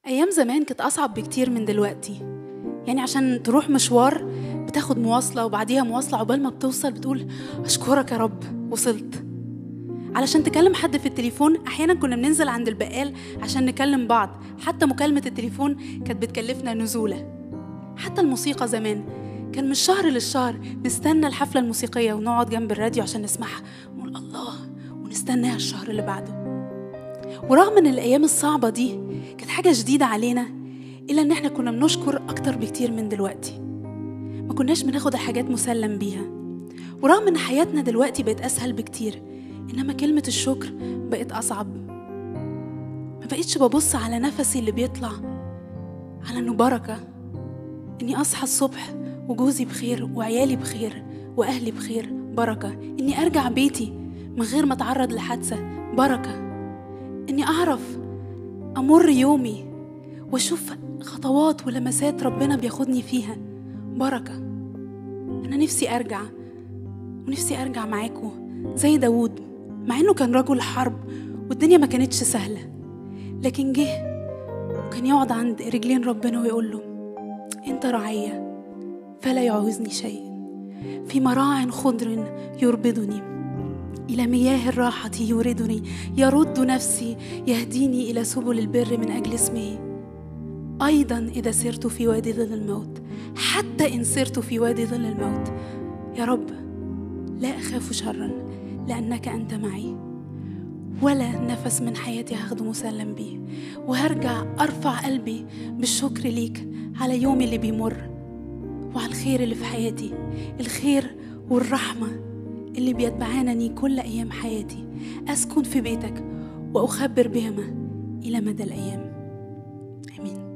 أيام زمان كانت أصعب بكتير من دلوقتي. يعني عشان تروح مشوار بتاخد مواصلة وبعديها مواصلة، عقبال ما بتوصل بتقول أشكرك يا رب وصلت. علشان تكلم حد في التليفون أحيانا كنا بننزل عند البقال عشان نكلم بعض، حتى مكالمة التليفون كانت بتكلفنا نزولة. حتى الموسيقى زمان كان من الشهر للشهر نستنى الحفلة الموسيقية ونقعد جنب الراديو عشان نسمعها ونقول الله، ونستناها الشهر اللي بعده. ورغم ان الايام الصعبة دي كانت حاجة جديدة علينا، الا ان احنا كنا بنشكر اكتر بكتير من دلوقتي. ما كناش بناخد الحاجات مسلم بيها. ورغم ان حياتنا دلوقتي بقت اسهل بكتير، انما كلمة الشكر بقت اصعب. ما بقيتش ببص على نفسي اللي بيطلع على انه بركة، اني اصحى الصبح وجوزي بخير وعيالي بخير واهلي بخير بركة، اني ارجع بيتي من غير ما اتعرض لحادثة بركة، اني اعرف امر يومي واشوف خطوات ولمسات ربنا بياخدني فيها بركة. انا نفسي ارجع، ونفسي ارجع معاكم زي داود، مع انه كان رجل حرب والدنيا ما كانتش سهلة، لكن جه وكان يقعد عند رجلين ربنا ويقول له انت رعية فلا يعوزني شيء، في مراع خضر يربضني، إلى مياه الراحة يوردني، يرد نفسي، يهديني إلى سبل البر من أجل اسمه. أيضا إذا سرت في وادي ظل الموت، حتى إن سرت في وادي ظل الموت يا رب لا أخاف شرا لأنك أنت معي، ولا نفس من حياتي هاخده مسلم بيه. وهرجع أرفع قلبي بالشكر ليك على يومي اللي بيمر وعلى الخير اللي في حياتي، الخير والرحمة اللي بيتبعانني كل أيام حياتي. أسكن في بيتك وأخبر بهما إلى مدى الأيام. آمين.